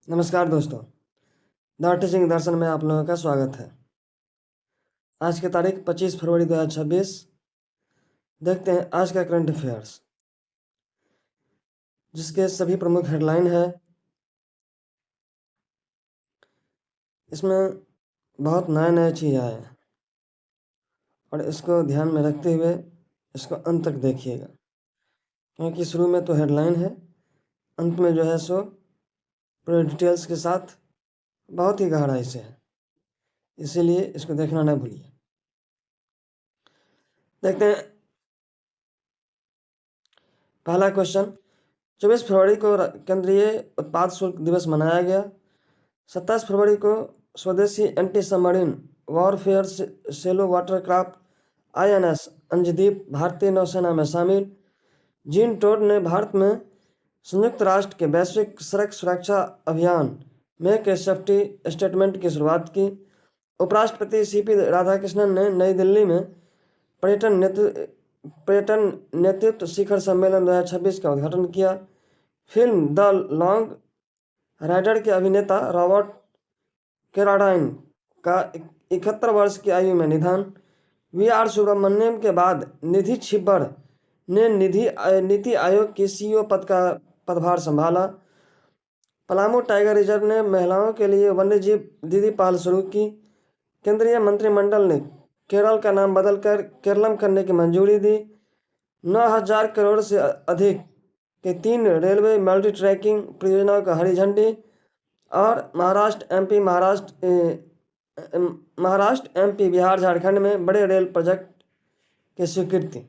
नमस्कार दोस्तों, the teaching दर्शन में आप लोगों का स्वागत है। आज की तारीख 25 फरवरी 2026। देखते हैं आज का करंट अफेयर्स, जिसके सभी प्रमुख हेडलाइन है। इसमें बहुत नए चीज़ आए हैं और इसको ध्यान में रखते हुए इसको अंत तक देखिएगा, क्योंकि शुरू में तो हेडलाइन है, अंत में जो है सो पूरे डिटेल्स के साथ बहुत ही गहराई से है, इसीलिए इसको देखना न भूलिए। देखते हैं पहला क्वेश्चन। 24 फरवरी को केंद्रीय उत्पाद शुल्क दिवस मनाया गया। 27 फरवरी को स्वदेशी एंटी सबमरीन वॉरफेयर सेलो वाटरक्राफ्ट INS अंजदीप भारतीय नौसेना में शामिल। जीन टोड ने भारत में संयुक्त राष्ट्र के वैश्विक सड़क सुरक्षा अभियान मेक ए सेफ्टी स्टेटमेंट की शुरुआत की। उपराष्ट्रपति CP राधाकृष्णन ने नई दिल्ली में पर्यटन नेतृत्व शिखर सम्मेलन 2026 का उद्घाटन किया। फिल्म द लॉन्ग राइडर के अभिनेता रॉबर्ट कैराडाइन का 71 वर्ष की आयु में निधन। VR सुब्रमण्यम के बाद निधि छिब्बर ने नीति आयोग की CEO पद का पदभार संभाला। पलामू टाइगर रिजर्व ने महिलाओं के लिए वन्यजीव दीदी पहल शुरू की। केंद्रीय मंत्रिमंडल ने केरल का नाम बदलकर केरलम करने की मंजूरी दी। 9,000 करोड़ से अधिक के 3 रेलवे मल्टी ट्रैकिंग परियोजनाओं का हरी झंडी। और महाराष्ट्र MP बिहार झारखंड में बड़े रेल प्रोजेक्ट की स्वीकृति।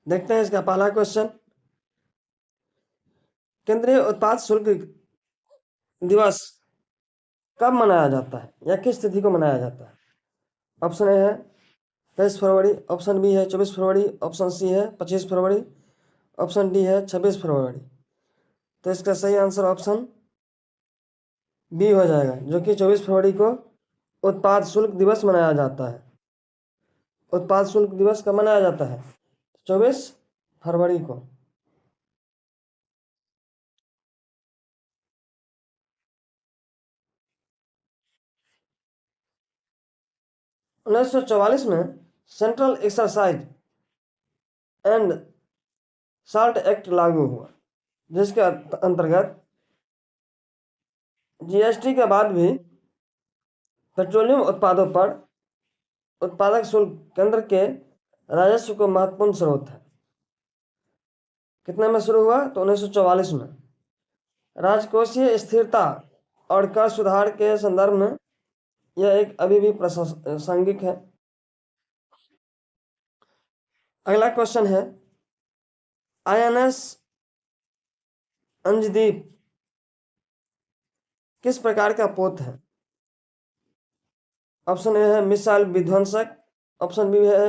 देखते हैं इसका पहला क्वेश्चन। केंद्रीय उत्पाद शुल्क दिवस कब मनाया जाता है या किस तिथि को मनाया जाता है? ऑप्शन ए है 23 फरवरी, ऑप्शन बी है 24 फरवरी, ऑप्शन सी है 25 फरवरी, ऑप्शन डी है 26 फरवरी। तो इसका सही आंसर ऑप्शन बी हो जाएगा, जो कि 24 फरवरी को उत्पाद शुल्क दिवस मनाया जाता है। उत्पाद शुल्क दिवस कब मनाया जाता है? 24 फरवरी को। उन्नीस सौ 44 में central exercise and salt act लागू हुआ, जिसके अंतर्गत GST के बाद भी पेट्रोलियम उत्पादों पर उत्पादक शुल्क केंद्र के राजस्व को महत्वपूर्ण स्रोत है। कितने में शुरू हुआ? तो 1944 में। राजकोषीय स्थिरता और कर सुधार के संदर्भ में यह एक अभी भी प्रासंगिक है। अगला क्वेश्चन है, INS अंजदीप किस प्रकार का पोत है? ऑप्शन ए है मिसाइल विध्वंसक, ऑप्शन बी है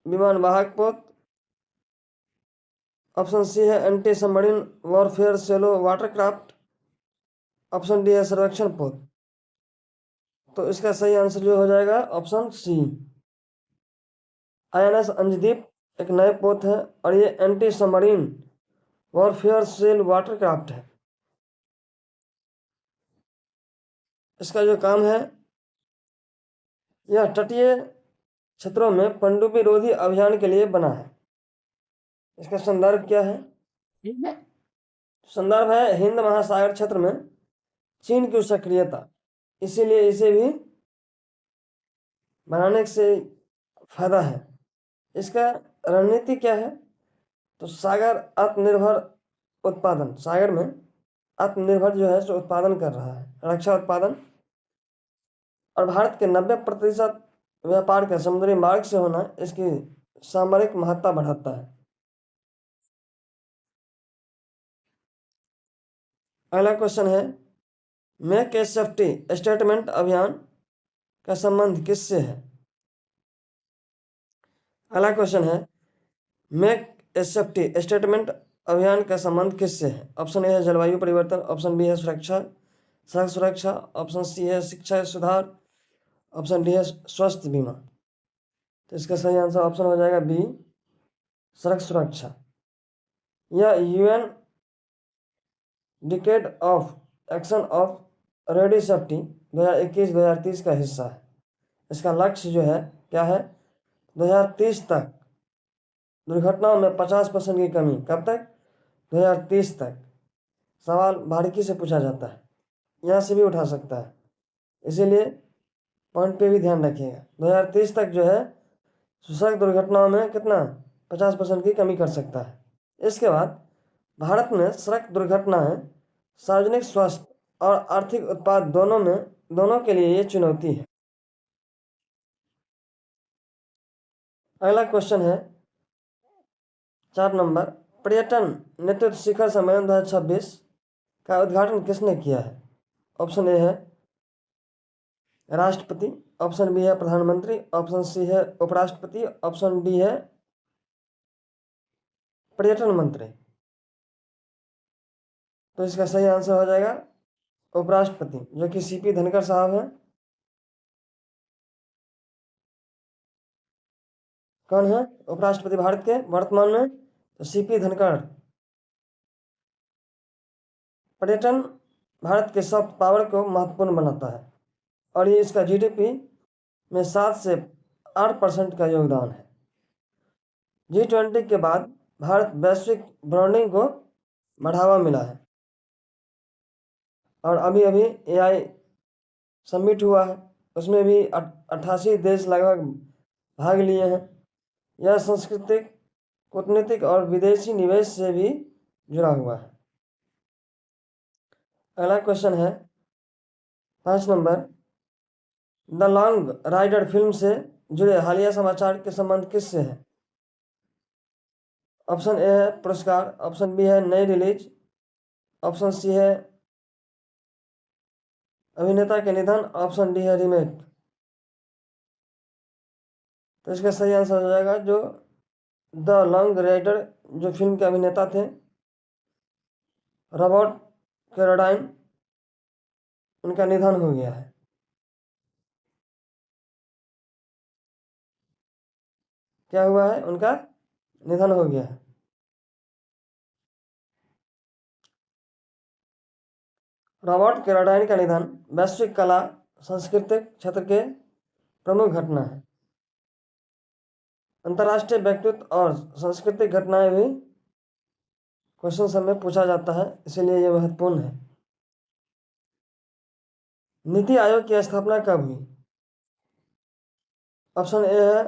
विमान वाहक पोत, ऑप्शन सी है एंटी सबमरीन वॉरफेयर सेलो वाटरक्राफ्ट, ऑप्शन डी है सर्वेक्षण पोत। तो इसका सही आंसर जो हो जाएगा ऑप्शन सी। INS अंजदीप एक नए पोत है और ये anti submarine warfare shallow watercraft है। इसका जो काम है, यह तटीय क्षेत्रों में पनडुब्बी रोधी अभियान के लिए बना है। इसका संदर्भ क्या है? संदर्भ है हिंद महासागर क्षेत्र में चीन की सक्रियता, इसीलिए इसे भी बनाने से फायदा है। इसका रणनीति क्या है? तो सागर आत्मनिर्भर उत्पादन, सागर में आत्मनिर्भर जो है सो उत्पादन कर रहा है, रक्षा उत्पादन। और भारत के 90% व्यापार का समुद्री मार्ग से होना इसकी सामरिक महत्ता बढ़ाता है। अगला क्वेश्चन है, मेक ए सेफ्टी स्टेटमेंट अभियान का संबंध किससे है? अगला क्वेश्चन है, मेक ए सेफ्टी स्टेटमेंट अभियान का संबंध किससे है? ऑप्शन ए है जलवायु परिवर्तन, ऑप्शन बी है सड़क सुरक्षा, ऑप्शन सी है शिक्षा सुधार, ऑप्शन डी है स्वास्थ्य बीमा। तो इसका सही आंसर ऑप्शन हो जाएगा बी, सड़क सुरक्षा। यह UN decade of action of ready safety 2021-2030 का हिस्सा है। इसका लक्ष्य जो है क्या है, 2030 तक दुर्घटनाओं में 50% की कमी। कब तक? 2030 तक। सवाल बारीकी से पूछा जाता है, यहाँ से भी उठा सकता है, इसीलिए पॉइंट पे भी ध्यान रखिएगा। 2030 तक जो है सड़क दुर्घटनाओं में कितना 50% की कमी कर सकता है। इसके बाद भारत में सड़क दुर्घटनाएं सार्वजनिक स्वास्थ्य और आर्थिक उत्पाद दोनों के लिए ये चुनौती है। अगला क्वेश्चन है 4 नंबर, पर्यटन नेतृत्व शिखर सम्मेलन 2026 का उद्घाटन किसने किया है? ऑप्शन ए है राष्ट्रपति, ऑप्शन बी है प्रधानमंत्री, ऑप्शन सी है उपराष्ट्रपति, ऑप्शन डी है पर्यटन मंत्री। तो इसका सही आंसर हो जाएगा उपराष्ट्रपति, जो कि सीपी धनखड़ साहब हैं। कौन है उपराष्ट्रपति भारत के वर्तमान में? तो सीपी धनखड़। पर्यटन भारत के सॉफ्ट पावर को महत्वपूर्ण बनाता है और ये इसका जीडीपी में 7 से 8% का योगदान है। G20 के बाद भारत वैश्विक ब्रांडिंग को बढ़ावा मिला है और अभी अभी AI समिट हुआ है, उसमें भी 88 देश लगभग भाग लिए हैं। यह सांस्कृतिक, कूटनीतिक और विदेशी निवेश से भी जुड़ा हुआ है। अगला क्वेश्चन है 5 number, the Long Rider film से जुड़े हालिया समाचार के संबंध किससे है? ऑप्शन ए है पुरस्कार, ऑप्शन बी है नई रिलीज, ऑप्शन सी है अभिनेता के निधन, ऑप्शन डी है रीमेक। तो इसका सही आंसर हो जाएगा जो द लॉन्ग राइडर, जो फिल्म के अभिनेता थे रॉबर्ट कैरोडाइन, उनका निधन हो गया है। क्या हुआ है? उनका निधन हो गया है। रॉबर्ट कैरोडाइन का निधन वैश्विक कला सांस्कृतिक क्षेत्र के प्रमुख घटना है। अंतर्राष्ट्रीय व्यक्तित्व और सांस्कृतिक घटनाएं भी क्वेश्चन सब में पूछा जाता है, इसीलिए यह महत्वपूर्ण है। नीति आयोग की स्थापना कब हुई? ऑप्शन ए है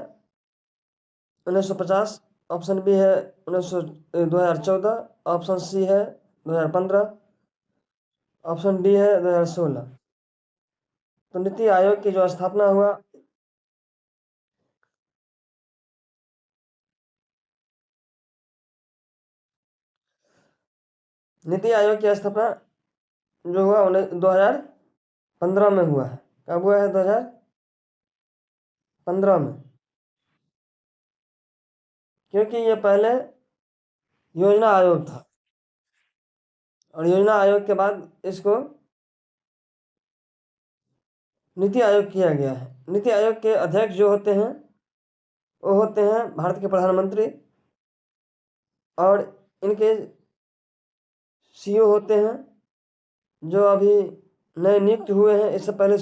1950, ऑप्शन बी है 2014, ऑप्शन सी है 2015, ऑप्शन डी है 2016। तो नीति आयोग की जो स्थापना हुआ, नीति आयोग की स्थापना जो हुआ 2015 में हुआ है। कब हुआ है? 2015 में, क्योंकि ये पहले योजना आयोग था और योजना आयोग के बाद इसको नीति आयोग किया गया है। नीति आयोग के अध्यक्ष जो होते हैं वो होते हैं भारत के प्रधानमंत्री और इनके सीईओ होते हैं जो अभी नए नियुक्त हुए हैं। इससे पहले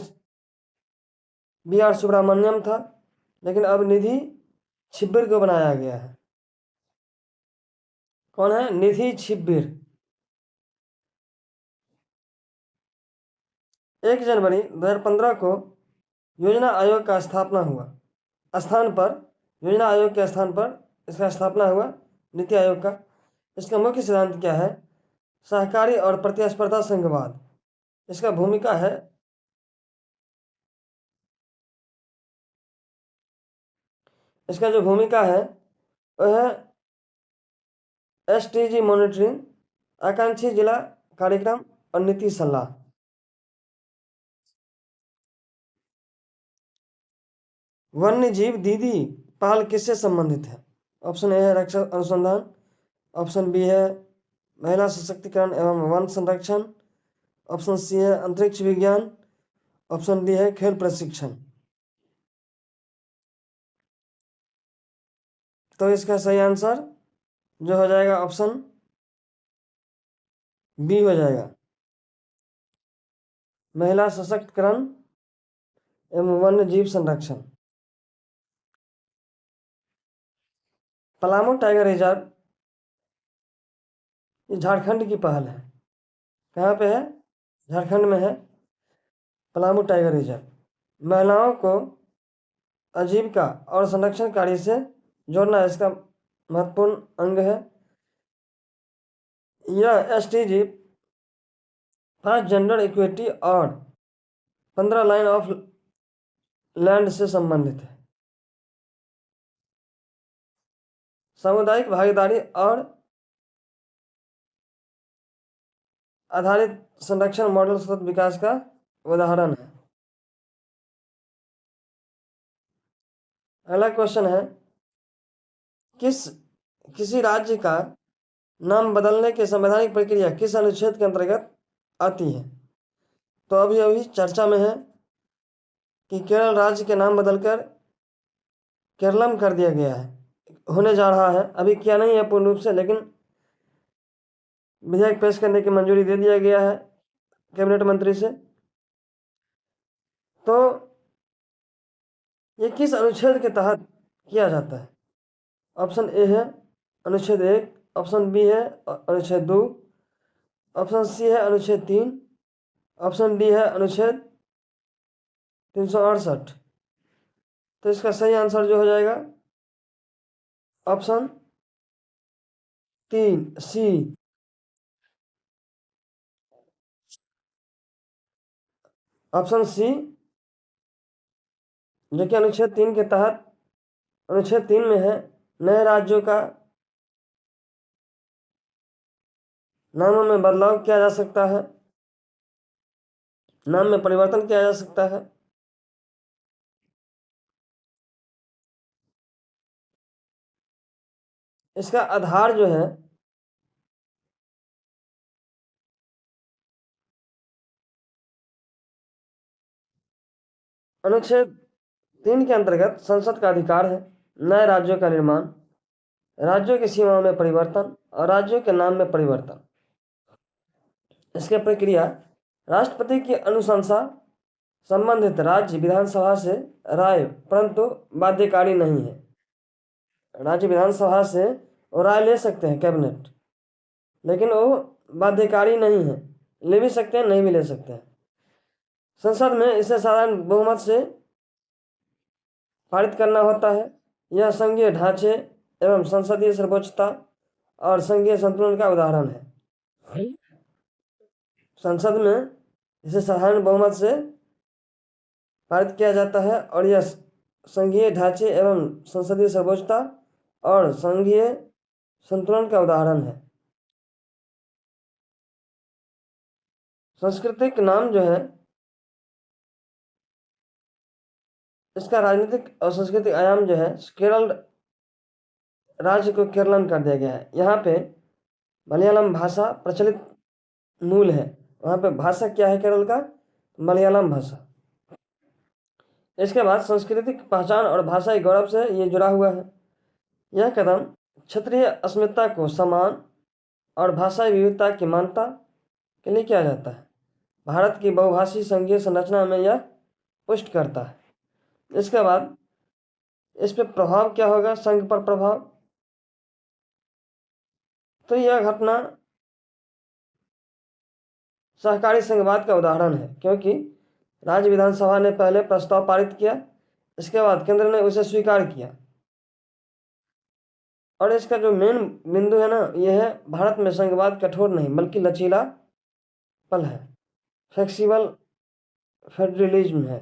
BR सुब्रमण्यम था, लेकिन अब निधि छिब्बिर को बनाया गया है। कौन है? निधि छिब्बिर। 1 जनवरी 2015 को योजना आयोग का स्थापना हुआ स्थान पर योजना आयोग के स्थान पर इसका स्थापना हुआ नीति आयोग का। इसका मुख्य सिद्धांत क्या है? सहकारी और प्रतिस्पर्धा संघवाद। इसका भूमिका है इसका जो भूमिका है वह है SDG मॉनिटरिंग, आकांक्षी जिला कार्यक्रम और नीति सलाह। वन्य जीव दीदी पहल किससे संबंधित है? ऑप्शन ए है रक्षा अनुसंधान, ऑप्शन बी है महिला सशक्तिकरण एवं वन संरक्षण, ऑप्शन सी है अंतरिक्ष विज्ञान, ऑप्शन डी है खेल प्रशिक्षण। तो इसका सही आंसर जो हो जाएगा ऑप्शन बी हो जाएगा। महिला सशक्तिकरण एवं वन्य जीव संरक्षण। पलामू टाइगर रिजर्व ये झारखंड की पहल है। कहाँ पे है? झारखंड में है पलामू टाइगर रिजर्व। महिलाओं को आजीविका और संरक्षण कार्य से जोड़ना इसका महत्वपूर्ण अंग है। यह SDG 5 जेंडर इक्विटी और 15 लाइन ऑफ लैंड से संबंधित है। सामुदायिक भागीदारी और आधारित संरक्षण मॉडल सतत विकास का उदाहरण है। अगला क्वेश्चन है, किसी राज्य का नाम बदलने की संवैधानिक प्रक्रिया किस अनुच्छेद के अंतर्गत आती है? तो अभी चर्चा में है कि केरल राज्य के नाम बदलकर केरलम कर दिया गया है, होने जा रहा है। अभी किया नहीं है पूर्ण रूप से, लेकिन विधेयक पेश करने की मंजूरी दे दिया गया है कैबिनेट मंत्री से। तो ये किस अनुच्छेद के तहत किया जाता है? ऑप्शन ए है अनुच्छेद 1, ऑप्शन बी है अनुच्छेद 2, ऑप्शन सी है अनुच्छेद 3, ऑप्शन डी है अनुच्छेद 368। तो इसका सही आंसर जो हो जाएगा ऑप्शन 3 सी। ऑप्शन सी, जो कि अनुच्छेद 3 के तहत अनुच्छेद 3 में है, नए राज्यों का नामों में बदलाव किया जा सकता है, नाम में परिवर्तन किया जा सकता है। इसका आधार जो है अनुच्छेद 3 के अंतर्गत संसद का अधिकार है नए राज्यों का निर्माण, राज्यों की सीमाओं में परिवर्तन और राज्यों के नाम में परिवर्तन। इसकी प्रक्रिया राष्ट्रपति की अनुशंसा संबंधित राज्य विधानसभा से राय, परंतु बाध्यकारी नहीं है। राज्य विधानसभा से वो राय ले सकते हैं कैबिनेट, लेकिन वो बाध्यकारी नहीं है। ले भी सकते हैं, नहीं भी ले सकते हैं। संसद में इसे साधारण बहुमत से पारित करना होता है। यह संघीय ढांचे एवं संसदीय सर्वोच्चता और संघीय संतुलन का उदाहरण है। संसद में इसे साधारण बहुमत से पारित किया जाता है और यह संघीय ढांचे एवं संसदीय सर्वोच्चता और संघीय संतुलन का उदाहरण है। सांस्कृतिक नाम जो है, इसका राजनीतिक और सांस्कृतिक आयाम जो है, केरल राज्य को केरलम कर दिया गया है। यहाँ पे मलयालम भाषा प्रचलित मूल है। वहाँ पे भाषा क्या है केरल का? मलयालम भाषा। इसके बाद सांस्कृतिक पहचान और भाषाई गौरव से ये जुड़ा हुआ है। यह कदम क्षेत्रीय अस्मिता को सम्मान और भाषाई विविधता की मान्यता के लिए किया जाता है। भारत की बहुभाषी संघीय संरचना में यह पुष्ट करता है। इसके बाद इस पे प्रभाव क्या होगा, संघ पर प्रभाव? तो यह घटना सहकारी संघवाद का उदाहरण है, क्योंकि राज्य विधानसभा ने पहले प्रस्ताव पारित किया, इसके बाद केंद्र ने उसे स्वीकार किया। और इसका जो मेन बिंदु है ना, यह है भारत में संघवाद कठोर नहीं बल्कि लचीला पल है, फ्लेक्सिबल फेडरलिज्म है।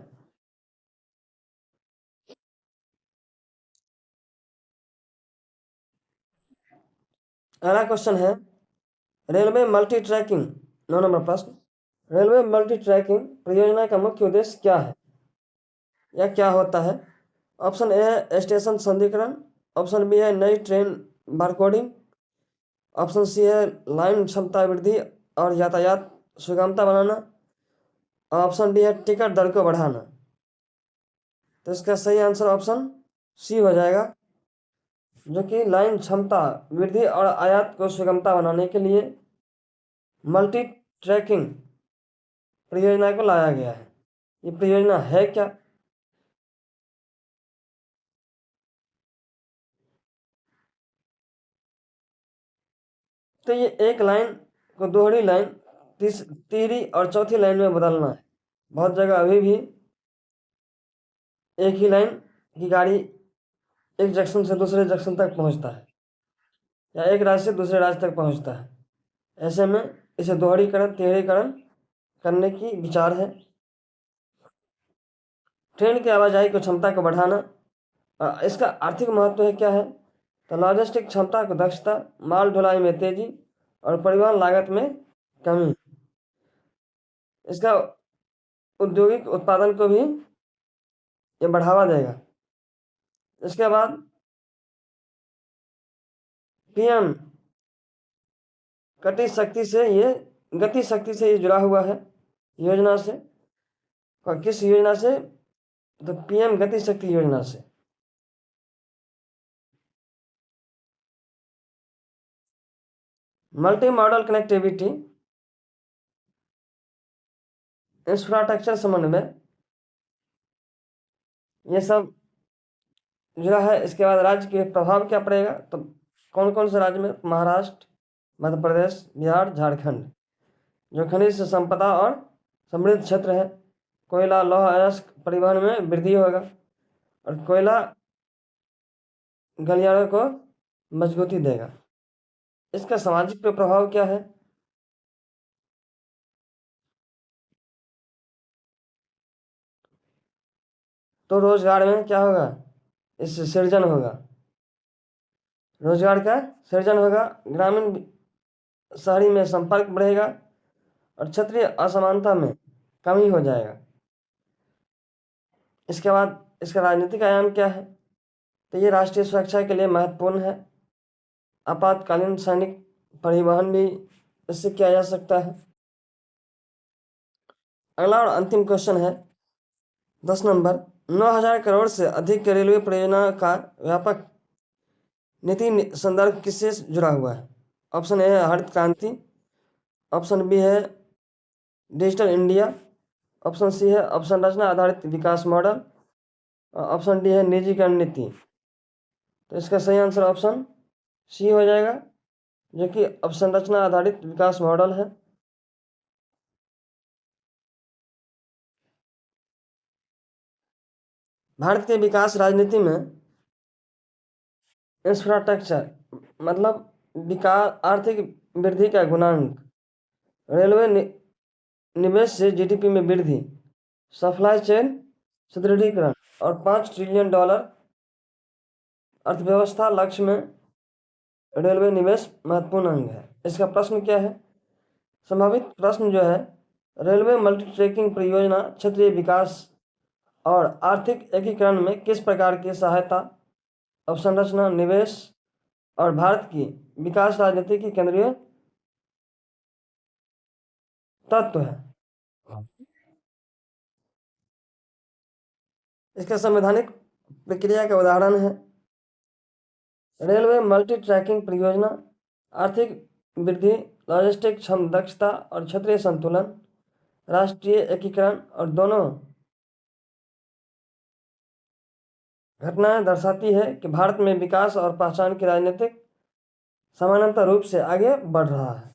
अगला क्वेश्चन है, रेलवे मल्टी ट्रैकिंग 9 नंबर प्रश्न। रेलवे मल्टी ट्रैकिंग परियोजना का मुख्य उद्देश्य क्या है या क्या होता है? ऑप्शन ए है स्टेशन संधिकरण, ऑप्शन बी है नई ट्रेन बारकोडिंग, ऑप्शन सी है लाइन क्षमता वृद्धि और यातायात सुगमता बनाना, ऑप्शन डी है टिकट दर को बढ़ाना। तो इसका सही आंसर ऑप्शन सी हो जाएगा, जो कि लाइन क्षमता वृद्धि और आयात को सुगमता बनाने के लिए मल्टी ट्रैकिंग परियोजना को लाया गया है। ये परियोजना है क्या? तो ये एक लाइन को दोहरी लाइन, तीसरी और चौथी लाइन में बदलना है। बहुत जगह अभी भी एक ही लाइन की गाड़ी एक जंक्शन से दूसरे जंक्शन तक पहुंचता है, या एक राज्य से दूसरे राज्य तक पहुंचता है। ऐसे में इसे दोहरीकरण तिहरीकरण करने की विचार है। ट्रेन की आवाजाही को क्षमता को बढ़ाना, इसका आर्थिक महत्व है क्या है? तो लॉजिस्टिक क्षमता को दक्षता, माल ढुलाई में तेजी और परिवहन लागत में कमी। इसका औद्योगिक उत्पादन को भी ये बढ़ावा देगा। इसके बाद पीएम गति शक्ति से ये जुड़ा हुआ है योजना से। और किस योजना से? तो पीएम गति शक्ति योजना से। मल्टी मॉडल कनेक्टिविटी, इंफ्रास्ट्रक्चर समन्वय, ये सब जुड़ा है। इसके बाद राज्य के प्रभाव क्या पड़ेगा? तो कौन कौन से राज्य में? महाराष्ट्र, मध्य प्रदेश, बिहार, झारखंड, जो खनिज संपदा और समृद्ध क्षेत्र है। कोयला, लौह अयस्क परिवहन में वृद्धि होगा और कोयला गलियारों को मजबूती देगा। इसका सामाजिक पे प्रभाव क्या है? तो रोजगार में क्या होगा? इससे सृजन होगा, रोजगार का सृजन होगा। ग्रामीण शहरी में संपर्क बढ़ेगा और क्षेत्रीय असमानता में कमी हो जाएगा। इसके बाद इसका राजनीतिक आयाम क्या है? तो ये राष्ट्रीय सुरक्षा के लिए महत्वपूर्ण है। आपातकालीन सैनिक परिवहन भी इससे किया जा सकता है। अगला और अंतिम क्वेश्चन है 10 नंबर। 9,000 करोड़ से अधिक के रेलवे परियोजना का व्यापक नीति संदर्भ किससे जुड़ा हुआ है? ऑप्शन ए है हरित क्रांति, ऑप्शन बी है डिजिटल इंडिया, ऑप्शन सी है अवसंरचना आधारित विकास मॉडल, और ऑप्शन डी है निजीकरण नीति। तो इसका सही आंसर ऑप्शन सी हो जाएगा, जो कि अवसंरचना आधारित विकास मॉडल है। भारत के विकास राजनीति में इंफ्रास्ट्रक्चर मतलब विकास, आर्थिक वृद्धि का गुणांक, रेलवे निवेश से जीडीपी में वृद्धि, सप्लाई चेन सुदृढ़ीकरण और $5 ट्रिलियन अर्थव्यवस्था लक्ष्य में रेलवे निवेश महत्वपूर्ण अंग है। इसका प्रश्न क्या है? संभावित प्रश्न जो है, रेलवे मल्टी ट्रैकिंग परियोजना क्षेत्रीय विकास और आर्थिक एकीकरण में किस प्रकार की सहायता, अवसंरचना, निवेश और भारत की विकास राजनीति की केंद्रीय तत्व है। इसका संवैधानिक प्रक्रिया का उदाहरण है रेलवे मल्टी ट्रैकिंग परियोजना, आर्थिक वृद्धि, लॉजिस्टिक क्षम दक्षता और क्षेत्रीय संतुलन, राष्ट्रीय एकीकरण और दोनों घटनाएं दर्शाती है कि भारत में विकास और पहचान की राजनीतिक समानांतर रूप से आगे बढ़ रहा है।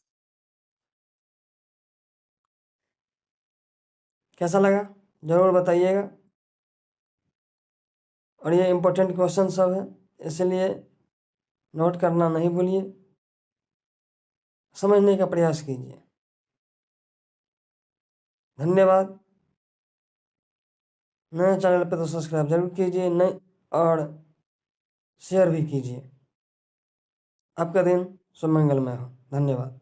कैसा लगा जरूर बताइएगा। और ये इम्पोर्टेंट क्वेश्चन सब है, इसलिए नोट करना नहीं भूलिए, समझने का प्रयास कीजिए। धन्यवाद। नए चैनल पर तो सब्सक्राइब जरूर कीजिए, नए और शेयर भी कीजिए। आपका दिन सुमंगलमय हो। धन्यवाद।